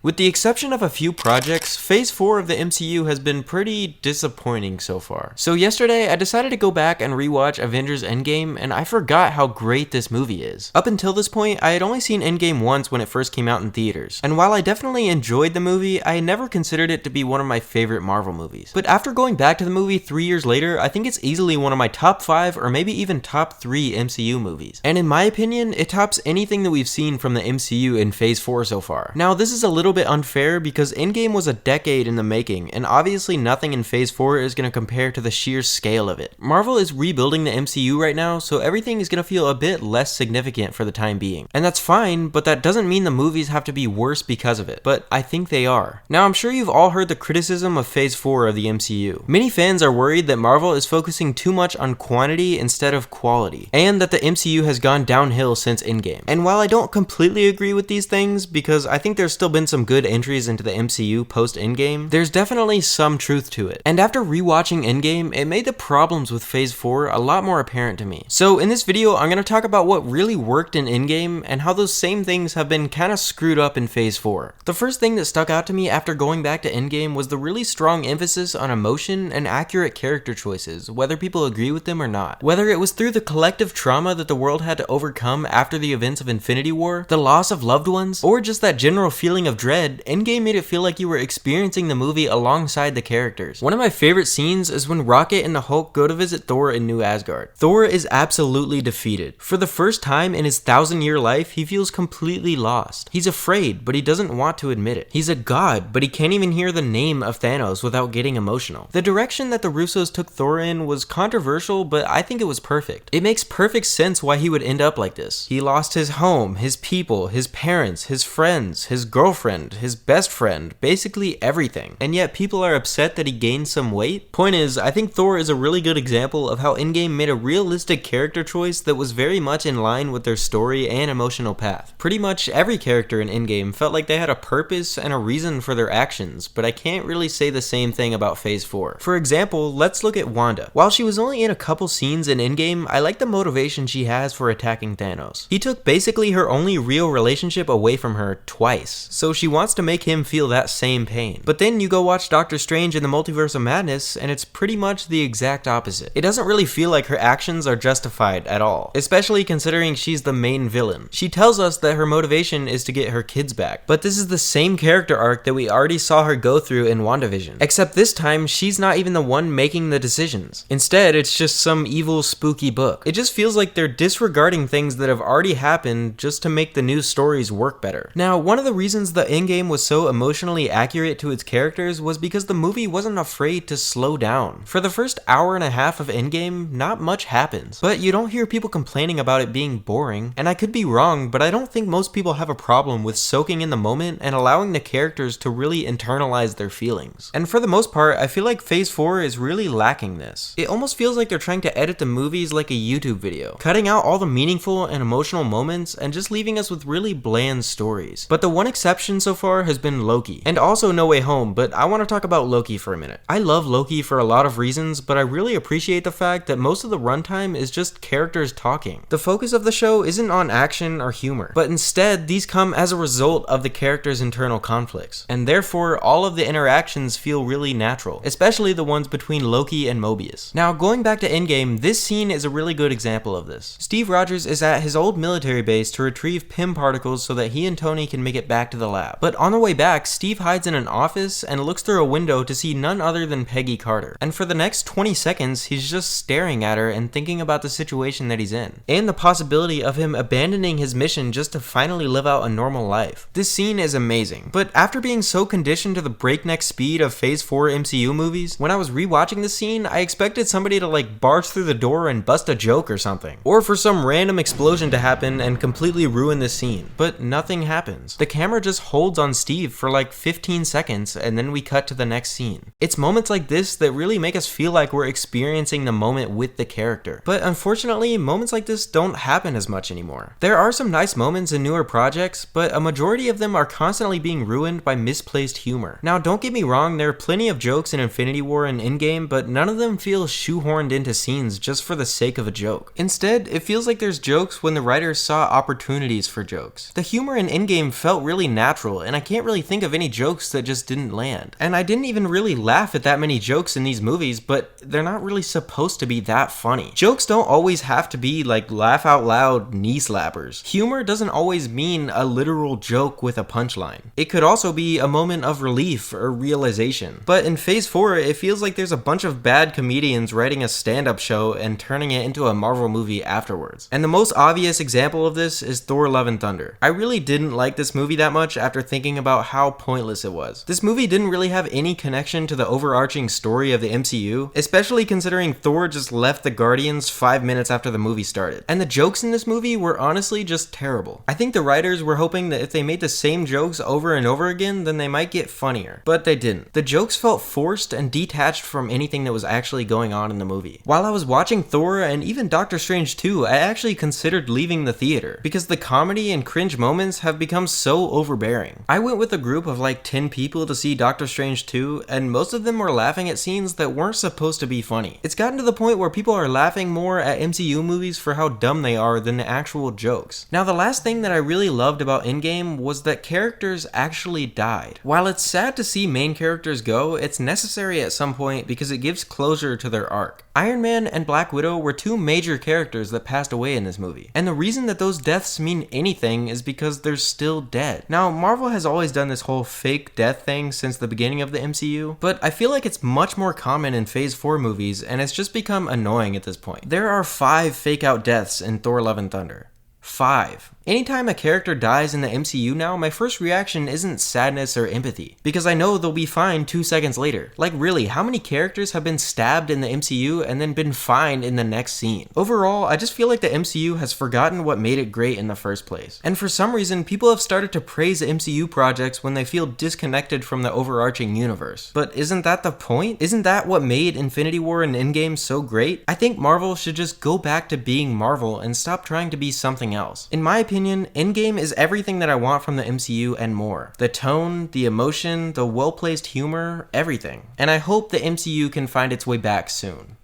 With the exception of a few projects, Phase 4 of the MCU has been pretty disappointing so far. So yesterday, I decided to go back and rewatch Avengers Endgame, and I forgot how great this movie is. Up until this point, I had only seen Endgame once when it first came out in theaters, and while I definitely enjoyed the movie, I never considered it to be one of my favorite Marvel movies. But after going back to the movie 3 years later, I think it's easily one of my top 5 or maybe even top 3 MCU movies. And in my opinion, it tops anything that we've seen from the MCU in Phase 4 so far. Now, this is a little bit unfair because Endgame was a decade in the making, and obviously nothing in Phase 4 is going to compare to the sheer scale of it. Marvel is rebuilding the MCU right now, so everything is going to feel a bit less significant for the time being. And that's fine, but that doesn't mean the movies have to be worse because of it. But I think they are. Now, I'm sure you've all heard the criticism of Phase 4 of the MCU. Many fans are worried that Marvel is focusing too much on quantity instead of quality, and that the MCU has gone downhill since Endgame. And while I don't completely agree with these things, because I think there's still been some good entries into the MCU post-Endgame, there's definitely some truth to it. And after rewatching Endgame, it made the problems with Phase 4 a lot more apparent to me. So in this video, I'm going to talk about what really worked in Endgame and how those same things have been kind of screwed up in Phase 4. The first thing that stuck out to me after going back to Endgame was the really strong emphasis on emotion and accurate character choices, whether people agree with them or not. Whether it was through the collective trauma that the world had to overcome after the events of Infinity War, the loss of loved ones, or just that general feeling of dread, Endgame made it feel like you were experiencing the movie alongside the characters. One of my favorite scenes is when Rocket and the Hulk go to visit Thor in New Asgard. Thor is absolutely defeated. For the first time in his 1,000-year life, he feels completely lost. He's afraid, but he doesn't want to admit it. He's a god, but he can't even hear the name of Thanos without getting emotional. The direction that the Russos took Thor in was controversial, but I think it was perfect. It makes perfect sense why he would end up like this. He lost his home, his people, his parents, his friends, his girlfriend, his best friend, basically everything. And yet people are upset that he gained some weight? Point is, I think Thor is a really good example of how Endgame made a realistic character choice that was very much in line with their story and emotional path. Pretty much every character in Endgame felt like they had a purpose and a reason for their actions, but I can't really say the same thing about Phase 4. For example, let's look at Wanda. While she was only in a couple scenes in Endgame, I like the motivation she has for attacking Thanos. He took basically her only real relationship away from her twice, so she wants to make him feel that same pain. But then you go watch Doctor Strange in the Multiverse of Madness, and it's pretty much the exact opposite. It doesn't really feel like her actions are justified at all, especially considering she's the main villain. She tells us that her motivation is to get her kids back, but this is the same character arc that we already saw her go through in WandaVision, except this time she's not even the one making the decisions. Instead, it's just some evil, spooky book. It just feels like they're disregarding things that have already happened just to make the new stories work better. Now, one of the reasons the Endgame was so emotionally accurate to its characters was because the movie wasn't afraid to slow down. For the first hour and a half of Endgame, not much happens, but you don't hear people complaining about it being boring. And I could be wrong, but I don't think most people have a problem with soaking in the moment and allowing the characters to really internalize their feelings. And for the most part, I feel like Phase 4 is really lacking this. It almost feels like they're trying to edit the movies like a YouTube video, cutting out all the meaningful and emotional moments and just leaving us with really bland stories. But the one exception so far has been Loki, and also No Way Home, but I want to talk about Loki for a minute. I love Loki for a lot of reasons, but I really appreciate the fact that most of the runtime is just characters talking. The focus of the show isn't on action or humor, but instead these come as a result of the characters' internal conflicts, and therefore all of the interactions feel really natural, especially the ones between Loki and Mobius. Now, going back to Endgame, this scene is a really good example of this. Steve Rogers is at his old military base to retrieve Pym particles so that he and Tony can make it back to the lab. But on the way back, Steve hides in an office and looks through a window to see none other than Peggy Carter. And for the next 20 seconds, he's just staring at her and thinking about the situation that he's in, and the possibility of him abandoning his mission just to finally live out a normal life. This scene is amazing, but after being so conditioned to the breakneck speed of Phase 4 MCU movies, when I was rewatching the scene, I expected somebody to like barge through the door and bust a joke or something, or for some random explosion to happen and completely ruin the scene, but nothing happens. The camera just holds on Steve for like 15 seconds and then we cut to the next scene. It's moments like this that really make us feel like we're experiencing the moment with the character, but unfortunately moments like this don't happen as much anymore. There are some nice moments in newer projects, but a majority of them are constantly being ruined by misplaced humor. Now, don't get me wrong, there are plenty of jokes in Infinity War and Endgame, but none of them feel shoehorned into scenes just for the sake of a joke. Instead, it feels like there's jokes when the writers saw opportunities for jokes. The humor in Endgame felt really natural, Marvel, and I can't really think of any jokes that just didn't land. And I didn't even really laugh at that many jokes in these movies, but they're not really supposed to be that funny. Jokes don't always have to be like laugh out loud knee slappers. Humor doesn't always mean a literal joke with a punchline. It could also be a moment of relief or realization. But in Phase 4, it feels like there's a bunch of bad comedians writing a stand-up show and turning it into a Marvel movie afterwards. And the most obvious example of this is Thor Love and Thunder. I really didn't like this movie that much after thinking about how pointless it was. This movie didn't really have any connection to the overarching story of the MCU, especially considering Thor just left the Guardians 5 minutes after the movie started. And the jokes in this movie were honestly just terrible. I think the writers were hoping that if they made the same jokes over and over again, then they might get funnier. But they didn't. The jokes felt forced and detached from anything that was actually going on in the movie. While I was watching Thor and even Doctor Strange 2, I actually considered leaving the theater because the comedy and cringe moments have become so overbearing. I went with a group of like 10 people to see Doctor Strange 2, and most of them were laughing at scenes that weren't supposed to be funny. It's gotten to the point where people are laughing more at MCU movies for how dumb they are than the actual jokes. Now, the last thing that I really loved about Endgame was that characters actually died. While it's sad to see main characters go, it's necessary at some point because it gives closure to their arc. Iron Man and Black Widow were two major characters that passed away in this movie, and the reason that those deaths mean anything is because they're still dead. Now, Marvel has always done this whole fake death thing since the beginning of the MCU, but I feel like it's much more common in Phase 4 movies, and it's just become annoying at this point. There are 5 fake out deaths in Thor Love and Thunder. 5. Anytime a character dies in the MCU now, my first reaction isn't sadness or empathy, because I know they'll be fine 2 seconds later. Like really, how many characters have been stabbed in the MCU and then been fine in the next scene? Overall, I just feel like the MCU has forgotten what made it great in the first place. And for some reason, people have started to praise the MCU projects when they feel disconnected from the overarching universe. But isn't that the point? Isn't that what made Infinity War and Endgame so great? I think Marvel should just go back to being Marvel and stop trying to be something else. In my opinion, Endgame is everything that I want from the MCU and more. The tone, the emotion, the well-placed humor, everything. And I hope the MCU can find its way back soon.